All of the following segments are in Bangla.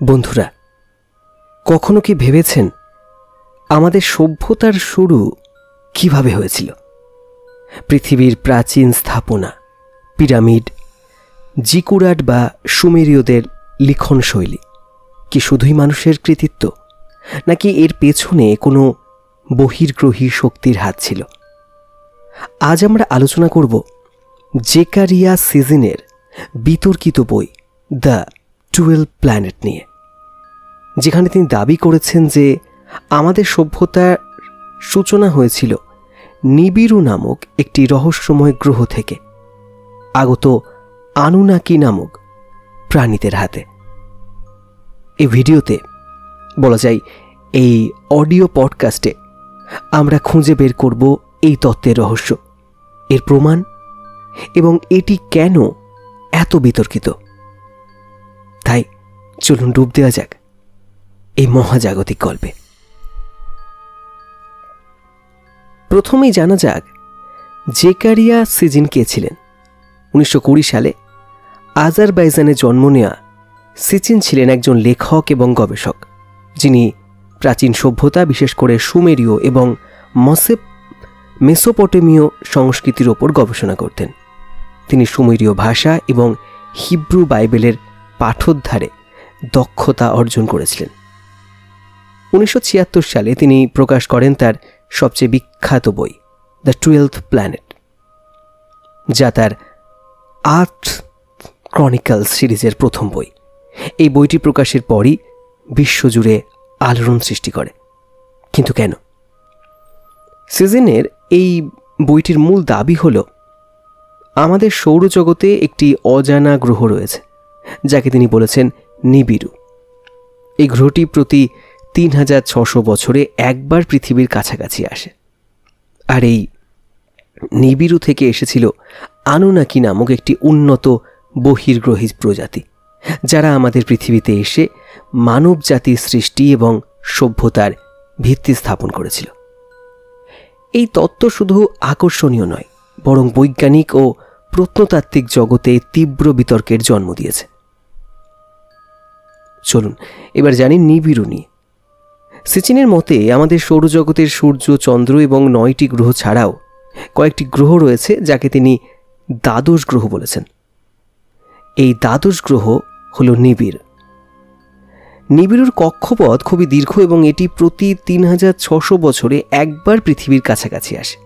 বন্ধুরা, কখনো কি ভেবেছেন আমাদের সভ্যতার শুরু কিভাবে হয়েছিল? পৃথিবীর প্রাচীন স্থাপনা, পিরামিড, জিকুরাট বা সুমেরীয়দের লিখন শৈলী কি শুধুই মানুষের কৃতিত্ব, নাকি এর পেছনে কোনো বহির্গ্রহী শক্তির হাত ছিল? আজ আমরা আলোচনা করব জেকারিয়া সিজনের বিতর্কিত বই দ্য 12 প্ল্যানেট নিয়ে, যেখানে তিনি দাবি করেছেন যে আমাদের সভ্যতার সূচনা হয়েছিল নিবিরু নামক একটি রহস্যময় গ্রহ থেকে আগত আনুনাকি নামক প্রাণীদের হাতে। এই ভিডিওতে, বলা যায় এই অডিও পডকাস্টে, আমরা খুঁজে বের করব এই তত্ত্বের রহস্য, এর প্রমাণ এবং এটি কেন এত বিতর্কিত। তাই চলুন ডুব দেওয়া যাক এই মহাজাগতিক গল্পে। প্রথমেই জানা যাক জেকারিয়া সিজিন কে ছিলেন। 1920 সালে আজারবাইজানে জন্ম নেওয়া সিজিন ছিলেন একজন লেখক এবং গবেষক, যিনি প্রাচীন সভ্যতা, বিশেষ করে সুমেরীয় এবং মেসোপটেমীয় সংস্কৃতির ওপর গবেষণা করতেন। তিনি সুমেরীয় ভাষা এবং হিব্রু বাইবেলের পাঠোদ্ধারে দক্ষতা অর্জন করেছিলেন। 1976 সালে তিনি প্রকাশ করেন তার সবচেয়ে বিখ্যাত বই দ্য 12th প্ল্যানেট, যা তার আর্থ ক্রনিকলস সিরিজের প্রথম বই। এই বইটি প্রকাশের পরই বিশ্বজুড়ে আলোড়ন সৃষ্টি করে। কিন্তু কেন? সিজনের এই বইটির মূল দাবি হল আমাদের সৌরজগতে একটি অজানা গ্রহ রয়েছে, যাকে তিনি বলেছেন নিবিরু। এই গ্রহটি প্রতি 3600 বছরে একবার পৃথিবীর কাছাকাছি আসে, আর এই নিবিরু থেকে এসেছিল আনুনাকি নামক একটি উন্নত বহির্গ্রহী প্রজাতি, যারা আমাদের পৃথিবীতে এসে মানব জাতির সৃষ্টি এবং সভ্যতার ভিত্তি স্থাপন করেছিল। এই তত্ত্ব শুধু আকর্ষণীয় নয়, বরং বৈজ্ঞানিক ও প্রত্নতাত্ত্বিক জগতে তীব্র বিতর্কের জন্ম দিয়েছে। চলুন এবার জানি নিবিরু নিয়ে। সিজিনের মতে আমাদের সৌরজগতের সূর্য, চন্দ্র এবং 9টি গ্রহ ছাড়াও কয়েকটি গ্রহ রয়েছে যাকে তিনি দ্বাদশ গ্রহ বলেছেন। এই দ্বাদশ গ্রহ হল নিবিড়। নিবিড়ুর কক্ষপথ খুবই দীর্ঘ এবং এটি প্রতি 3600 বছরে একবার পৃথিবীর কাছাকাছি আসে।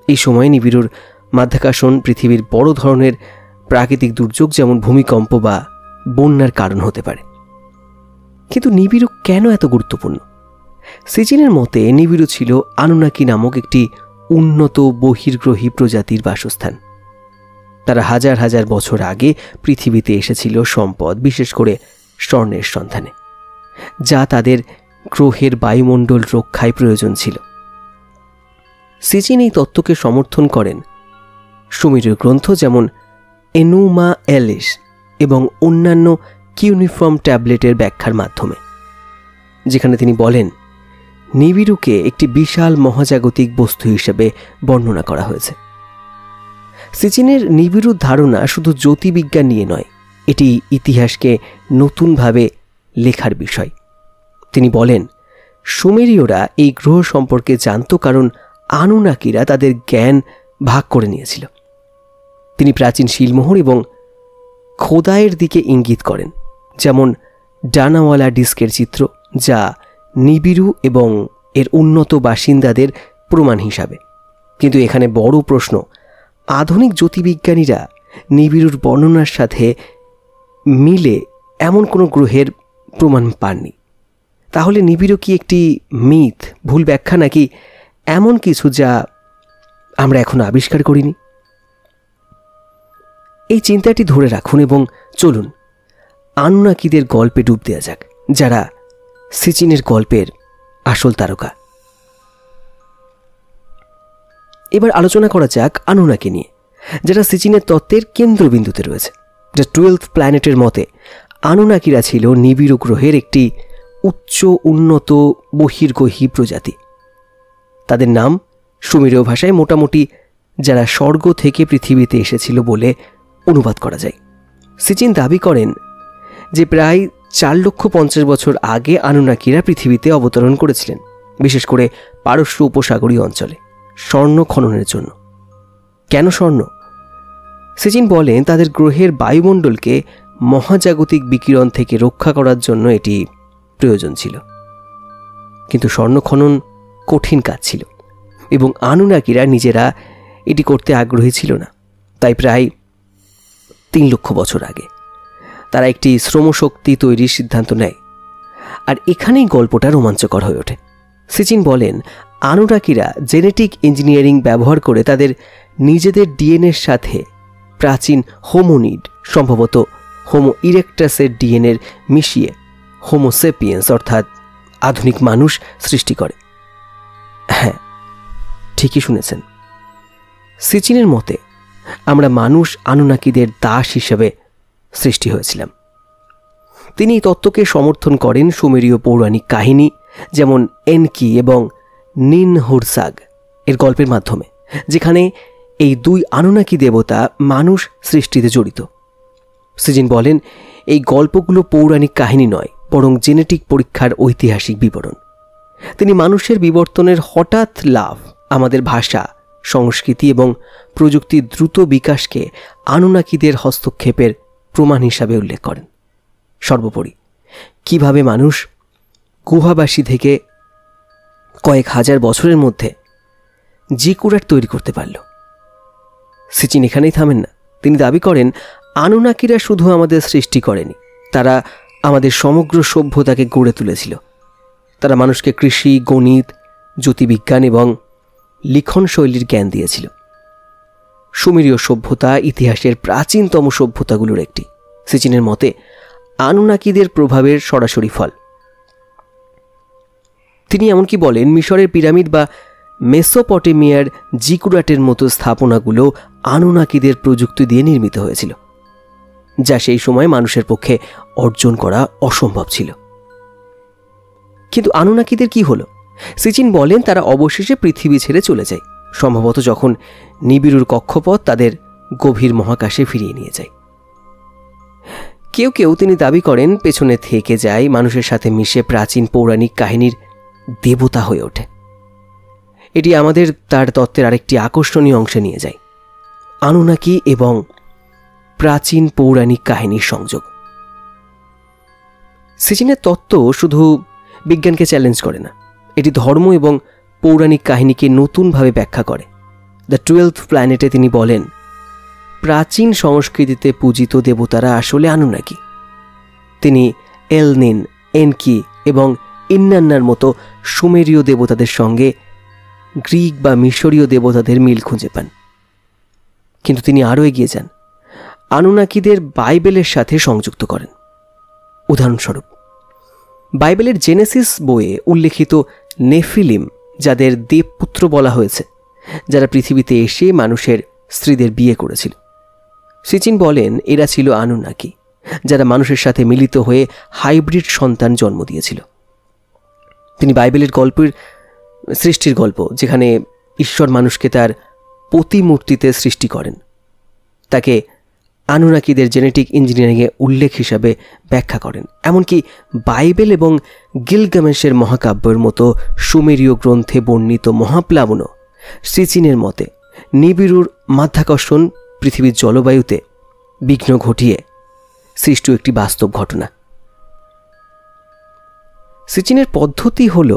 এই সময়ে নিবিড়ুর মাধ্যাকর্ষণ পৃথিবীর বড় ধরনের প্রাকৃতিক দুর্যোগ যেমন ভূমিকম্প বা বন্যার কারণ হতে পারে। কিন্তু নিবিড়ু কেন এত গুরুত্বপূর্ণ? সিজিনের মতে নিবিড়ু ছিল আনুনাকি নামক একটি উন্নত বহির্গ্রহী প্রজাতির বাসস্থান। তারা হাজার হাজার বছর আগে পৃথিবীতে এসেছিল সম্পদ, বিশেষ করে স্বর্ণের সন্ধানে, যা তাদের গ্রহের বায়ুমণ্ডল রক্ষায় প্রয়োজন ছিল। সিজিন এই তত্ত্বকে সমর্থন করেন সুমেরীয় গ্রন্থ যেমন এনুমা এলিস এবং অন্যান্য কিউনিফর্ম ট্যাবলেটের ব্যাখ্যার মাধ্যমে, যেখানে তিনি বলেন নিবিরুকে একটি বিশাল মহাজাগতিক বস্তু হিসেবে বর্ণনা করা হয়েছে। সিজিনের নিবিরুর ধারণা শুধু জ্যোতির্বিজ্ঞান নিয়ে নয়, এটি ইতিহাসকে নতুনভাবে লেখার বিষয়। তিনি বলেন সুমেরীয়রা এই গ্রহ সম্পর্কে জানত কারণ আনুনাকিরা তাদের জ্ঞান ভাগ করে নিয়েছিল। তিনি প্রাচীন শিলমোহর এবং খোদাইয়ের দিকে ইঙ্গিত করেন, যেমন ডানাওয়ালা ডিস্কের চিত্র, যা নিবিরু এবং এর উন্নত বাসিন্দাদের প্রমাণ হিসাবে। কিন্তু এখানে বড় প্রশ্ন, আধুনিক জ্যোতির্বিজ্ঞানীরা নিবিরুর বর্ণনার সাথে মিলে এমন কোনো গ্রহের প্রমাণ পাননি। তাহলে নিবিরু কি একটি মিথ, ভুল ব্যাখ্যা, নাকি এমন কিছু যা আমরা এখনো আবিষ্কার করিনি? এই চিন্তাটি ধরে রাখুন এবং চলুন আনুনাকিদের গল্পে ডুব দেওয়া যাক, যারা সিজিনের গল্পের আসল তারকা। এবার আলোচনা করা যাক আনুনাকি নিয়ে, যারা সিজিনের তত্ত্বের কেন্দ্রবিন্দুতে রয়েছে। দ্য 12th প্ল্যানেটের মতে আনুনাকিরা ছিল নিবিড়ু গ্রহের একটি উচ্চ উন্নত বহির্গ্রহী প্রজাতি। তাদের নাম সুমেরীয় ভাষায় মোটামুটি যারা স্বর্গ থেকে পৃথিবীতে এসেছিল বলে অনুবাদ করা যায়। সিজিন দাবি করেন যে প্রায় 4,50,000 বছর আগে আনুনাকিরা পৃথিবীতে অবতরণ করেছিলেন, বিশেষ করে পারস্য উপসাগরীয় অঞ্চলে স্বর্ণ খননের জন্য। কেন স্বর্ণ? সিচিন বলেন তাদের গ্রহের বায়ুমণ্ডলকে মহাজাগতিক বিকিরণ থেকে রক্ষা করার জন্য এটি প্রয়োজন ছিল। কিন্তু স্বর্ণ খনন কঠিন কাজ ছিল এবং আনুনাকিরা নিজেরা এটি করতে আগ্রহী ছিল না। তাই প্রায় 3 লক্ষ বছর আগে তারা একটি শ্রমশক্তি তৈরির সিদ্ধান্ত নেয়। আর এখানেই গল্পটা রোমাঞ্চকর হয়ে ওঠে। সিচিন বলেন আনুনাকিরা জেনেটিক ইঞ্জিনিয়ারিং ব্যবহার করে তাদের নিজেদের ডিএনএর সাথে প্রাচীন হোমোনিড, সম্ভবত হোমো ইরেক্টাসের ডিএনএর মিশিয়ে হোমোসেপিয়েন্স অর্থাৎ আধুনিক মানুষ সৃষ্টি করে। হ্যাঁ, ঠিকই শুনেছেন। সিচিনের মতে আমরা মানুষ আনুনাকিদের দাস হিসেবে সৃষ্টি হয়েছিলাম। তিনি এই তত্ত্বকে সমর্থন করেন সুমেরীয় পৌরাণিক কাহিনী যেমন এনকি এবং নিনহুরসাগ এর গল্পের মাধ্যমে, যেখানে এই 2 আনুনাকি দেবতা মানুষ সৃষ্টিতে জড়িত। সিচিন বলেন এই গল্পগুলো পৌরাণিক কাহিনী নয়, বরং জেনেটিক পরীক্ষার ঐতিহাসিক বিবরণ। তিনি মানুষের বিবর্তনের হঠাৎ লাভ, আমাদের ভাষা, সংস্কৃতি এবং প্রযুক্তির দ্রুত বিকাশকে আনুনাকিদের হস্তক্ষেপের প্রমাণ হিসাবে উল্লেখ করেন। সর্বোপরি কিভাবে মানুষ গুহাবাসী থেকে কয়েক হাজার বছরের মধ্যে জিকুরাট তৈরি করতে পারল। সিচিন এখানেই থামেন না। তিনি দাবি করেন আনুনাকিরা শুধু আমাদের সৃষ্টি করেনি, তারা আমাদের সমগ্র সভ্যতাকে গড়ে তুলেছিল। তারা মানুষকে কৃষি, গণিত, জ্যোতির্বিজ্ঞান এবং লিখন শৈলীর জ্ঞান দিয়েছিল। সুমেরীয় সভ্যতা ইতিহাসের প্রাচীনতম সভ্যতাগুলোর একটি। সিচিনের মতে আনুনাকিদের প্রভাবের সরাসরি ফল। তিনি এমনকি বলেন মিশরের পিরামিড বা মেসোপটেমিয়ার জিকুরাটের মতো স্থাপনাগুলো আনুনাকিদের প্রযুক্তি দিয়ে নির্মিত হয়েছিল, যা সেই সময় মানুষের পক্ষে অর্জন করা অসম্ভব ছিল। কিন্তু আনুনাকিদের কি হলো? সিচিন বলেন তারা অবশেষে পৃথিবী ছেড়ে চলে যায়, সম্ভবত যখন নিবিড়ুর কক্ষপথ তাদের গভীর মহাকাশে ফিরিয়ে নিয়ে যায়। কেউ কেউ তিনি দাবি করেন পেছনে থেকে যায়, মানুষের সাথে মিশে প্রাচীন পৌরাণিক কাহিনীর দেবতা হয়ে ওঠে। এটি আমাদের তার তত্ত্বের আরেকটি আকর্ষণীয় অংশে নিয়ে যায়, আনুনাকি এবং প্রাচীন পৌরাণিক কাহিনীর সংযোগ। সিচিনের তত্ত্ব শুধু বিজ্ঞানকে চ্যালেঞ্জ করে না, এটি ধর্ম এবং পৌরাণিক কাহিনীকে নতুনভাবে ব্যাখ্যা করে। দ্য 12th প্ল্যানেটে তিনি বলেন প্রাচীন সংস্কৃতিতে পূজিত দেবতারা আসলে আনুনাকি। তিনি এলনিন, এনকি এবং ইন্নান্নার মতো সুমেরীয় দেবতাদের সঙ্গে গ্রিক বা মিশরীয় দেবতাদের মিল খুঁজে পান। কিন্তু তিনি আরও এগিয়ে যান, আনুনাকিদের বাইবেলের সাথে সংযুক্ত করেন। উদাহরণস্বরূপ বাইবেলের জেনেসিস বইয়ে উল্লেখিত নেফিলিম, যাদের দেবপুত্র বলা হয়েছে, যারা পৃথিবীতে এসে মানুষের স্ত্রীদের বিয়ে করেছিল। সিচিন বলেন এরা ছিল আনুনাকি, যারা মানুষের সাথে মিলিত হয়ে হাইব্রিড সন্তান জন্ম দিয়েছিল। তিনি বাইবেলের গল্পের সৃষ্টির গল্প, যেখানে ঈশ্বর মানুষকে তার প্রতিমূর্তিতে সৃষ্টি করেন, তাকে আনুনাকিদের জেনেটিক ইঞ্জিনিয়ারিংয়ে উল্লেখ হিসাবে ব্যাখ্যা করেন। এমনকি বাইবেল এবং গিলগামেশের মহাকাব্যের মতো সুমেরীয় গ্রন্থে বর্ণিত মহাপ্লাবনও সিচিনের মতে নিবিড়ুর মাধ্যাকর্ষণ পৃথিবীর জলবায়ুতে বিঘ্ন ঘটিয়ে সৃষ্ট একটি বাস্তব ঘটনা। সিচিনের পদ্ধতি হল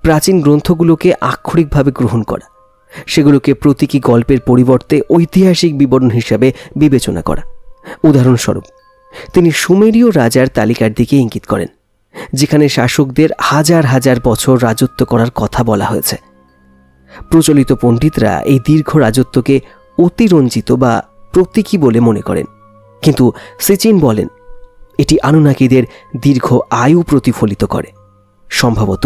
প্রাচীন গ্রন্থগুলোকে আক্ষরিকভাবে গ্রহণ করা, সেগুলোকে প্রতীকী গল্পের পরিবর্তে ঐতিহাসিক বিবরণ হিসাবে বিবেচনা করা। উদাহরণস্বরূপ তিনি সুমেরীয় রাজার তালিকার দিকে ইঙ্গিত করেন, যেখানে শাসকদের হাজার হাজার বছর রাজত্ব করার কথা বলা হয়েছে। প্রচলিত পণ্ডিতরা এই দীর্ঘ রাজত্বকে অতিরঞ্জিত বা প্রতীকী বলে মনে করেন, কিন্তু সিচিন বলেন এটি আনুনাকিদের দীর্ঘ আয়ু প্রতিফলিত করে, সম্ভবত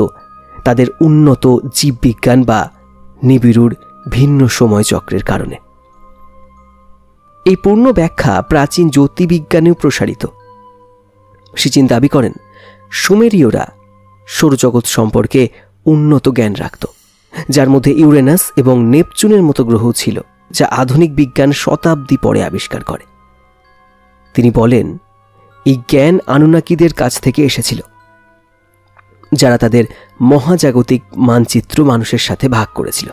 তাদের উন্নত জীববিজ্ঞান বা নিবিড়ুর ভিন্ন সময় চক্রের কারণে। এই পূর্ণ ব্যাখ্যা প্রাচীন জ্যোতির্বিজ্ঞানেও প্রসারিত। সিচিন দাবি করেন সুমেরীয়রা সৌরজগৎ সম্পর্কে উন্নত জ্ঞান রাখত, যার মধ্যে ইউরেনাস এবং নেপচুনের মতো গ্রহ ছিল, যা আধুনিক বিজ্ঞান শতাব্দী পরে আবিষ্কার করে। তিনি বলেন এই জ্ঞান আনুনাকিদের কাছ থেকে এসেছিল, যারা তাদের মহাজাগতিক মানচিত্র মানুষের সাথে ভাগ করেছিল।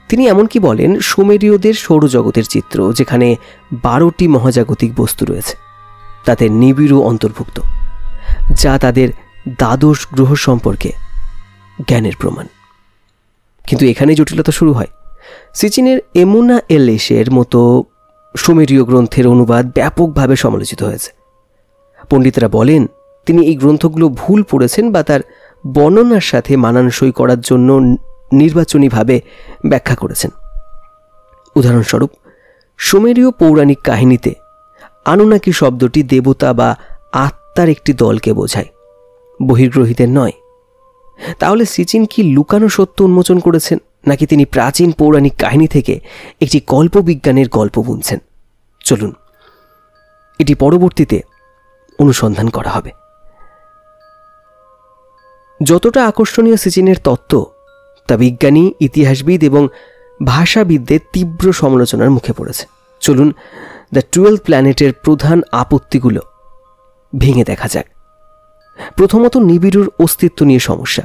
তিনি এমনকি বলেন সুমেরীয়দের সৌরজগতের চিত্র, যেখানে 12টি মহাজাগতিক বস্তু রয়েছে, তাতে নিবিড় অন্তর্ভুক্ত, যা তাদের দ্বাদশ গ্রহ সম্পর্কে জ্ঞানের প্রমাণ। কিন্তু এখানে জটিলতা শুরু হয়। সিচিনের এমুনা এলেশের মতো সুমেরীয় গ্রন্থের অনুবাদ ব্যাপকভাবে সমালোচিত হয়েছে। পণ্ডিতরা বলেন তিনি এই গ্রন্থগুলো ভুল পড়েছেন বা তার বর্ণনার সাথে মানানসই করার জন্য নির্বাচনীভাবে ব্যাখ্যা করেছেন। উদাহরণস্বরূপ, সুমেরীয় পৌরাণিক কাহিনীতে আনুনাকি শব্দটি দেবতা বা আত্মার একটি দলকে বোঝায়, বহির্গ্রহীদের নয়। তাহলে সিচিন কি লুকানো সত্য উন্মোচন করেছেন, নাকি তিনি প্রাচীন পৌরাণিক কাহিনী থেকে একটি কল্পবিজ্ঞানের গল্প বুনছেন? চলুন এটি পরবর্তীতে অনুসন্ধান করা হবে। যতটা আকর্ষণীয় সিচিনের তত্ত্ব, তা বিজ্ঞানী, ইতিহাসবিদ এবং ভাষাবিদদের তীব্র সমালোচনার মুখে পড়েছে। চলুন দ্য 12 প্ল্যানেটের প্রধান আপত্তিগুলো ভেঙে দেখা যাক। প্রথমত, নিবিড়ুর অস্তিত্ব নিয়ে সমস্যা।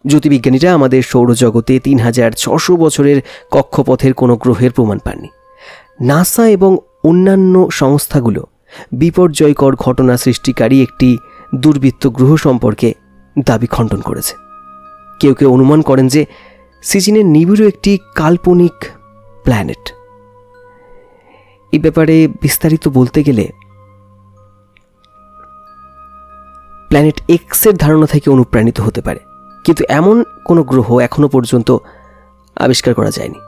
জ্যোতির্বিজ্ঞানীরা আমাদের সৌরজগতে 3600 বছরের কক্ষপথের কোনো গ্রহের প্রমাণ পাননি। নাসা এবং অন্যান্য সংস্থাগুলো বিপর্যয়কর ঘটনা সৃষ্টিকারী একটি দুর্বৃত্ত গ্রহ সম্পর্কে দাবি খণ্ডন করেছে। কেউ কেউ অনুমান করেন যে সিচিনের নিবিড় একটি কাল্পনিক প্ল্যানেট। এই ব্যাপারে বিস্তারিত বলতে গেলে প্ল্যানেট এক্সের ধারণা থেকে অনুপ্রাণিত হতে পারে, কিন্তু এমন কোনো গ্রহ এখনো পর্যন্ত আবিষ্কার করা যায়নি।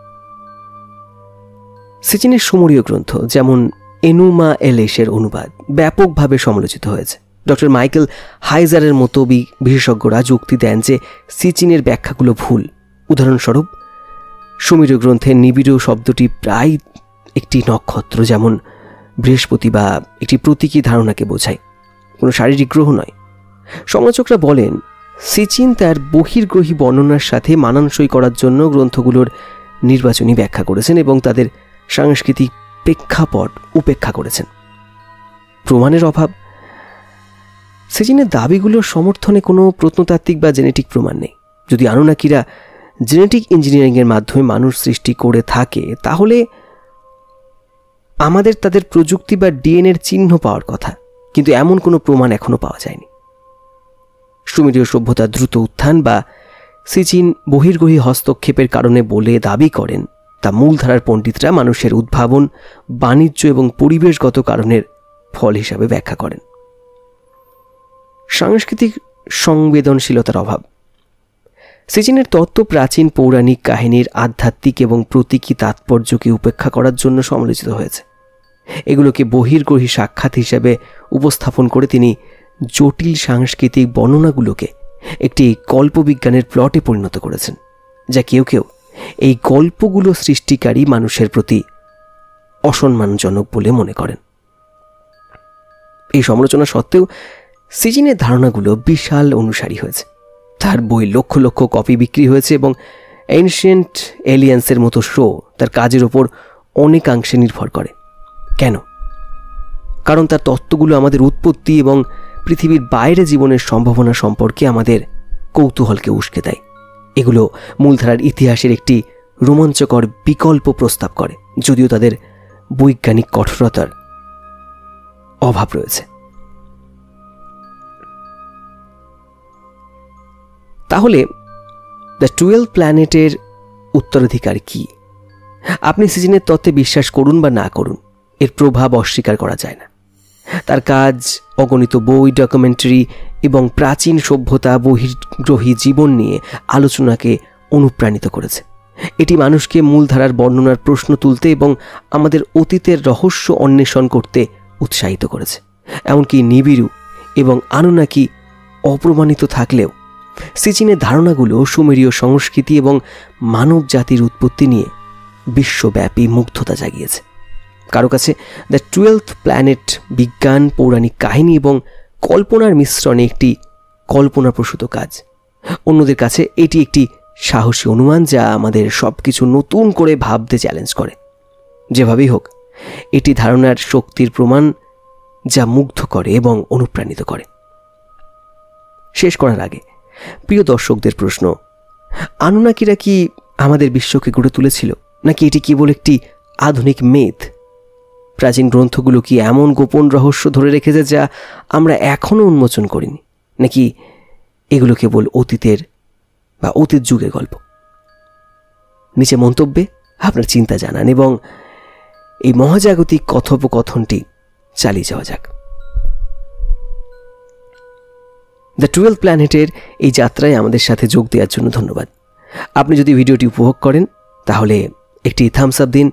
সিচিনের সুমেরীয় গ্রন্থ যেমন এনুমা এলেশের অনুবাদ ব্যাপকভাবে সমালোচিত হয়েছে। ডক্টর মাইকেল হাইজারের মতো বিশেষজ্ঞরা যুক্তি দেন যে সিচিনের ব্যাখ্যাগুলো ভুল। উদাহরণস্বরূপ, সুমেরীয় গ্রন্থের নিবিড় শব্দটি প্রায় একটি নক্ষত্র, যেমন বৃহস্পতি, বা একটি প্রতীকী ধারণাকে বোঝায়, কোনো শারীরিক গ্রহ নয়। সমালোচকরা বলেন সিচিন তার বহির্গ্রহী বর্ণনার সাথে মানানসই করার জন্য গ্রন্থগুলোর নির্বাচনী ব্যাখ্যা করেছেন এবং তাদের সাংস্কৃতিক প্রেক্ষাপট উপেক্ষা করেছেন। প্রমাণের অভাব। সিচিনের দাবিগুলোর সমর্থনে কোনো প্রত্নতাত্ত্বিক বা জেনেটিক প্রমাণ নেই। যদি আনুনাকিরা জেনেটিক ইঞ্জিনিয়ারিংয়ের মাধ্যমে মানুষ সৃষ্টি করে থাকে, তাহলে আমাদের তাদের প্রযুক্তি বা ডিএনএর চিহ্ন পাওয়ার কথা, কিন্তু এমন কোনো প্রমাণ এখনো পাওয়া যায়নি। সুমেরীয় সভ্যতার দ্রুত উত্থান বা সিচিন বহির্গ্রহী হস্তক্ষেপের কারণে বলে দাবি করেন, তা মূলধারার পণ্ডিতরা মানুষের উদ্ভাবন, বাণিজ্য এবং পরিবেশগত কারণের ফল হিসাবে ব্যাখ্যা করেন। সাংস্কৃতিক সংবেদনশীলতার অভাব। সিচিনের তত্ত্ব প্রাচীন পৌরাণিক কাহিনীর আধ্যাত্মিক এবং প্রতীকী তাৎপর্যকে উপেক্ষা করার জন্য সমালোচিত হয়েছে। এগুলোকে বহির্গ্রহী সাক্ষাৎ হিসেবে উপস্থাপন করে তিনি জটিল সাংস্কৃতিক বর্ণনাগুলোকে একটি কল্পবিজ্ঞানের প্লটে পরিণত করেছেন, যা কেউ কেউ এই গল্পগুলো সৃষ্টিকারী মানুষের প্রতি অসম্মানজনক বলে মনে করেন। এই সমালোচনা সত্ত্বেও সিচিনের ধারণাগুলো বিশাল অনুসারী হয়েছে। তার বই লক্ষ লক্ষ কপি বিক্রি হয়েছে এবং এনশিয়েন্ট এলিয়েন্সের মতো শো তার কাজের ওপর অনেকাংশে নির্ভর করে। কেন? কারণ তার তত্ত্বগুলো আমাদের উৎপত্তি এবং পৃথিবীর বাইরে জীবনের সম্ভাবনা সম্পর্কে আমাদের কৌতূহলকে উস্কে দেয়। এগুলো মূলধারার ইতিহাসের একটি রোমাঞ্চকর বিকল্প প্রস্তাব করে, যদিও তাদের বৈজ্ঞানিক কঠোরতার অভাব রয়েছে। তাহলে দ্য 12 প্ল্যানেটের উত্তরাধিকার কি? আপনি সিচিনের তত্ত্বে বিশ্বাস করুন বা না করুন, এর প্রভাব অস্বীকার করা যায় না। তার কাজ অগণিত বই, ডকুমেন্টারি এবং প্রাচীন সভ্যতা, বহির্গ্রহী জীবন নিয়ে আলোচনাকে অনুপ্রাণিত করেছে। এটি মানুষকে মূলধারার বর্ণনার প্রশ্ন তুলতে এবং আমাদের অতীতের রহস্য অন্বেষণ করতে উৎসাহিত করেছে। এমনকি নিবিড় এবং আনুনাকি অপ্রমাণিত থাকলেও সিচিনের ধারণাগুলো সুমেরীয় সংস্কৃতি এবং মানব জাতির উৎপত্তি নিয়ে বিশ্বব্যাপী মুগ্ধতা জাগিয়েছে। কারো কাছে দ্য 12th প্ল্যানেট বিজ্ঞান, পৌরাণিক কাহিনী এবং কল্পনার মিশ্রণে একটি কল্পনাপ্রসূত কাজ। অন্যদের কাছে এটি একটি সাহসী অনুমান যা আমাদের সব কিছু নতুন করে ভাবতে চ্যালেঞ্জ করে। যেভাবেই হোক, এটি ধারণার শক্তির প্রমাণ যা মুগ্ধ করে এবং অনুপ্রাণিত করে। শেষ করার আগে প্রিয় দর্শকদের প্রশ্ন, আনুন্নাকিরা কি আমাদের বিশ্বকে গড়ে তুলেছিল, নাকি এটি কেবল একটি আধুনিক মেদ? প্রাচীন গ্রন্থগুলো কি এমন গোপন রহস্য ধরে রেখেছে যা আমরা এখনও উন্মোচন করিনি, নাকি এগুলো কেবল অতীত যুগের গল্প? নিচে মন্তব্যে আপনার চিন্তা জানান এবং এই মহাজাগতিক কথোপকথনটি চালিয়ে যাওয়া যাক। দ্য 12th প্ল্যানেটের এই যাত্রায় আমাদের সাথে যোগ দেওয়ার জন্য ধন্যবাদ। আপনি যদি ভিডিওটি উপভোগ করেন তাহলে একটি থামস আপ দিন,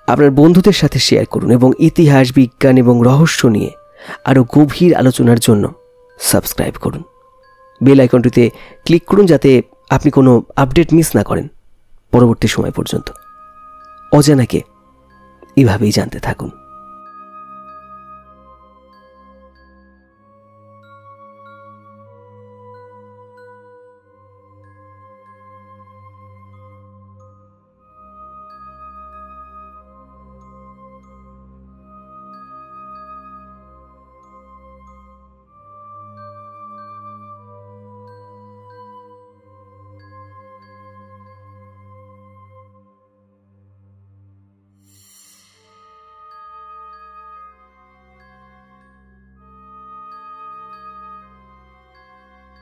আপনার বন্ধুদের সাথে শেয়ার করুন এবং ইতিহাস, বিজ্ঞান এবং রহস্য নিয়ে আরও গভীর আলোচনার জন্য সাবস্ক্রাইব করুন। বেল আইকনটিতে ক্লিক করুন যাতে আপনি কোনো আপডেট মিস না করেন। পরবর্তী সময় পর্যন্ত অজানাকে এভাবেই জানতে থাকুন।